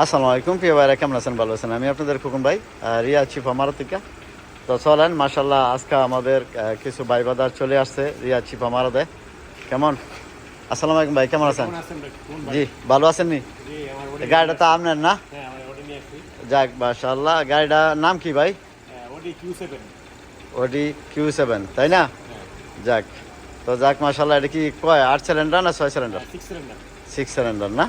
আসসালামু আলাইকুম প্রিয় ভাইরা, কেমন আছেন? ভালো আছেন? আমি আপনাদের খোকন ভাই, রিয়া চিফ আমারা থেকে। তো চলেন, মাশাল্লাহ আজকে আমাদের কিছু ভাই বাদার চলে আসছে রিয়া চিফ আমারা দেয়। কেমন? আসসালামু আলাইকুম ভাই, কেমন আছেন? জি, ভালো আছেন নি? গাড়িটা তো আপনার না? যাক মাশাল্লাহ। গাড়িটার নাম কি ভাই? ওডি Q7, তাই না? যাক, তো যাক মাশাল্লাহ। এটা কি কয় 8 সিলিন্ডার না 6 সিলিন্ডার? 6 সিলিন্ডার না?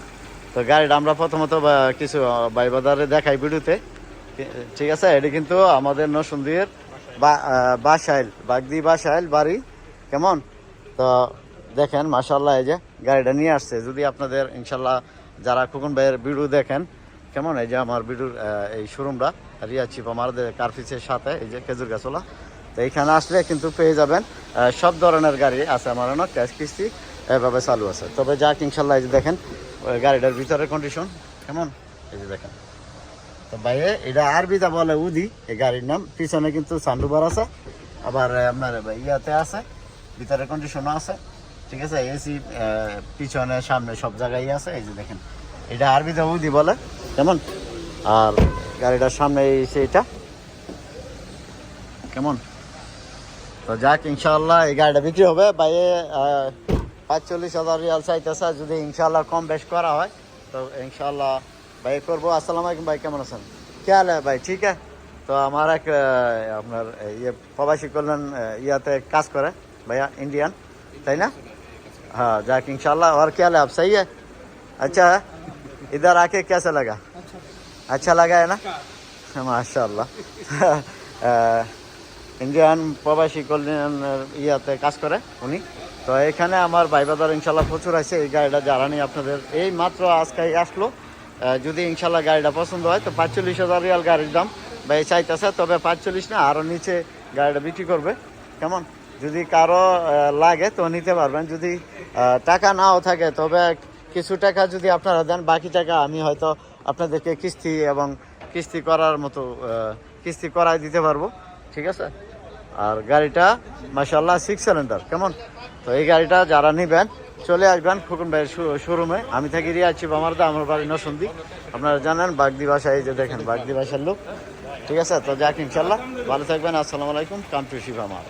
তো গাড়িটা আমরা প্রথমত কিছু ভাই বাজারে দেখাই ভিডিওতে, ঠিক আছে? এটা কিন্তু আমাদের নরসিংদীর বাসাইল, বাগদি বাসাইল বাড়ি। কেমন? তো দেখেন মাশাল্লাহ, এই যে গাড়িটা নিয়ে আসছে। যদি আপনাদের ইনশাল্লাহ যারা খোকন ভাইয়ের ভিডিও দেখেন, কেমন, এই যে আমার ভিডিওর এই শোরুমটা রিয়া চিপ আমাদের কার্ফিসের সাথে, এই যে খেজুর গাছওয়ালা। তো এইখানে আসলে কিন্তু পেয়ে যাবেন সব ধরনের গাড়ি আছে আমার না, ক্যাশ কিস্তি এভাবে চালু আছে। তবে যাক ইনশাল্লাহ, এই যে দেখেন গাড়িটার ভিতরের কন্ডিশন কেমন, এই যে দেখেন। তো ভাইয়ে এটা আরবিতে বলে উদি, এই গাড়ির নাম। পিছনে কিন্তু সানরুফার আছে, আবার আপনার ইয়াতে আছে, ভিতরের কন্ডিশনও আছে, ঠিক আছে? এসি পিছনে সামনে সব জায়গায় আছে। এই যে দেখেন, এটা আরবিতে উদি বলে, কেমন? আর গাড়িটার সামনে এইটা কেমন। তো যাক ইনশাআল্লাহ এই গাড়িটা বিক্রি হবে। ভাইয়ে 45,000 রিয়াল চাইতেছে। যদি ইনশাআল্লাহ কম বেশ করা হয় তো ইনশাআল্লাহ ভাই করবো। আসসালামু আলাইকুম ভাই, কেমন আছেন? কে হাল है ভাই? ঠিক है। তো আমার এক আপনার ইয়ে প্রবাসী কল্যাণ ইয়াতে কাজ করে ভাইয়া, इंडियन, তাই না? हाँ जाके इंशाल्लाह। और क्या हाल है? आप सही है? अच्छा है। इधर आके कैसा लगा? अच्छा लगा है ना? माशाल्लाह। ইন্ডিয়ান প্রবাসী কল্যাণের ইয়াতে কাজ করে উনি। তো এখানে আমার ভাই বাজার ইনশাল্লাহ প্রচুর আছে। এই গাড়িটা জ্বালানি আপনাদের এই মাত্র আজকে আসলো। যদি ইনশাল্লাহ গাড়িটা পছন্দ হয় তো 45,000 রিয়াল গাড়ির দাম ভাই চাইতেছে। তবে 45 না, আরও নিচে গাড়িটা বিক্রি করবে। কেমন? যদি কারো লাগে তো নিতে পারবেন। যদি টাকা নাও থাকে তবে কিছু টাকা যদি আপনারা দেন, বাকি টাকা আমি হয়তো আপনাদেরকে কিস্তি এবং কিস্তি করার মতো কিস্তি করাই দিতে পারবো, ঠিক আছে? আর গাড়িটা মাশাআল্লাহ 6 সিলিন্ডার। কেমন? তো এই গাড়িটা যারা নেবেন চলে আসবেন খোকন ভাইয়ের শোরুমে। আমি থাকি রিয়া চিপ আমারদা, আমার বাড়ি নরসিংদী। আপনারা জানেন বাগদি বাসায়, এই যে দেখেন বাগদি বাসার লোক, ঠিক আছে? তো যাক ইনশাল্লাহ ভালো থাকবেন। আসসালামু আলাইকুম। কাম টু শিব আমার।